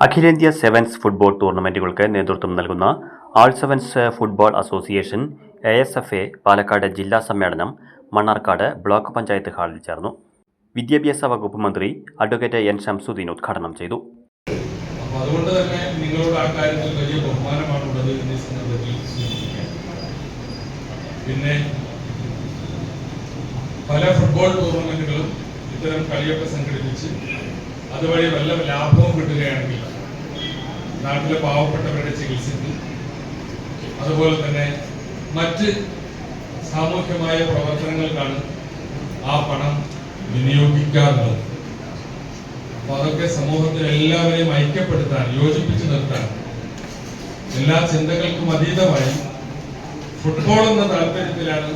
അഖിലേന്ത്യാ sevens football ടൂർണമെന്റുകൾക്ക് നേതൃത്വം നൽകുന്ന all sevens football association ASFA Palakkad ജില്ലാ സമ്മേളനം മണ്ണാർക്കാട് ബ്ലോക്ക് പഞ്ചായത്ത് ഹാളിൽ ചേർന്നു. വിദ്യാഭ്യാസ വകുപ്പ് മന്ത്രി അഡ്വക്കേറ്റ് N. ഷംസുദ്ദീൻ ഉദ്ഘാടനം ചെയ്തു. അതുകൊണ്ട് തന്നെ നിങ്ങളോട് ആ കാര്യത്തിൽ വലിയ ബഹുമാനമാണുള്ളത് എന്നീ സന്ദർഭത്തിൽ പിന്നെ പല ഫുട്ബോൾ ടൂർണമെന്റുകളും ഇത്തരം കളിയൊക്കെ സംഘടിപ്പിച്ച് അതുവഴി വല്ല ലാഭവും കിട്ടുകയാണെങ്കിൽ നാട്ടിലെ പാവപ്പെട്ടവരുടെ ചികിത്സയ്ക്ക് അതുപോലെ തന്നെ മറ്റ് സാമൂഹ്യമായ പ്രവർത്തനങ്ങൾക്കാണ് ആ പണം വിനിയോഗിക്കാറുള്ളത്. അപ്പൊ അതൊക്കെ സമൂഹത്തിൽ എല്ലാവരെയും ഐക്യപ്പെടുത്താൻ, യോജിപ്പിച്ചു നിർത്താൻ, എല്ലാ ചിന്തകൾക്കും അതീതമായി ഫുട്ബോൾ എന്ന താല്പര്യത്തിലാണ്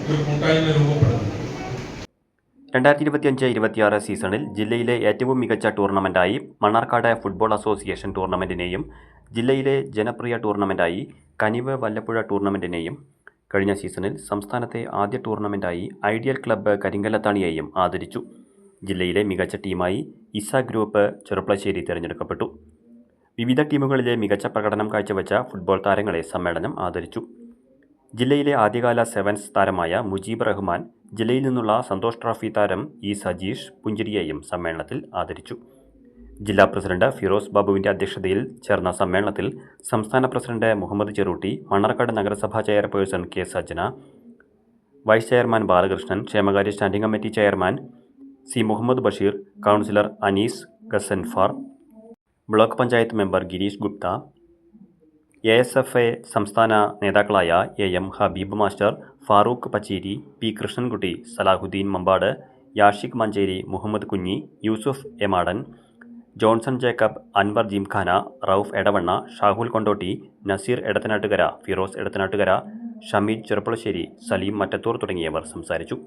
ഒരു കൂട്ടായ്മ രൂപപ്പെടുന്നത്. 2025-26 സീസണിൽ ജില്ലയിലെ ഏറ്റവും മികച്ച ടൂർണമെന്റായി മണ്ണാർക്കാട് ഫുട്ബോൾ അസോസിയേഷൻ ടൂർണമെന്റിനെയും ജില്ലയിലെ ജനപ്രിയ ടൂർണമെന്റായി കനിവ് വല്ലപ്പുഴ ടൂർണമെന്റിനെയും കഴിഞ്ഞ സീസണിൽ സംസ്ഥാനത്തെ ആദ്യ ടൂർണമെന്റായി ഐഡിയൽ ക്ലബ്ബ് കരിങ്കല്ലത്താണിയെയും ആദരിച്ചു. ജില്ലയിലെ മികച്ച ടീമായി ഇസ ഗ്രൂപ്പ് ചെറുപ്പളശ്ശേരി തിരഞ്ഞെടുക്കപ്പെട്ടു. വിവിധ ടീമുകളിലെ മികച്ച പ്രകടനം കാഴ്ചവെച്ച ഫുട്ബോൾ താരങ്ങളെ സമ്മേളനം ആദരിച്ചു. ജില്ലയിലെ ആദ്യകാല സെവൻസ് താരമായ മുജീബ് റഹ്മാൻ, ജില്ലയിൽ നിന്നുള്ള സന്തോഷ് ട്രോഫി താരം E. സജീഷ് പുഞ്ചിരിയെയും സമ്മേളനത്തിൽ ആദരിച്ചു. ജില്ലാ പ്രസിഡന്റ് ഫിറോസ് ബാബുവിന്റെ അധ്യക്ഷതയിൽ ചേർന്ന സമ്മേളനത്തിൽ സംസ്ഥാന പ്രസിഡന്റ് മുഹമ്മദ് ചെറൂട്ടി, മണ്ണാർക്കാട് നഗരസഭാ chairperson K. Sajna, vice chairman Balakrishnan, ക്ഷേമകാര്യ standing committee chairman C. Muhammad Basheer, councillor Anees Ghazanfar, block panchayat member Girish Gupta, ASFA സംസ്ഥാന നേതാക്കളായ AM Habeeb master, Farooq Pacheri, P. Krishnankutty, Salahuddin Mampad, Yashiq Manjeri, Muhammad Kunhi, Yusuf Emadan, Johnson Jacob, Anwar Gymkhana, Rauf Edavanna, Shahul Kondotty, Naseer Edathanattukara, Firoz Edathanattukara, Shameed Cherpulassery, Saleem Mattathur തുടങ്ങിയവർ സംസാരിച്ചു.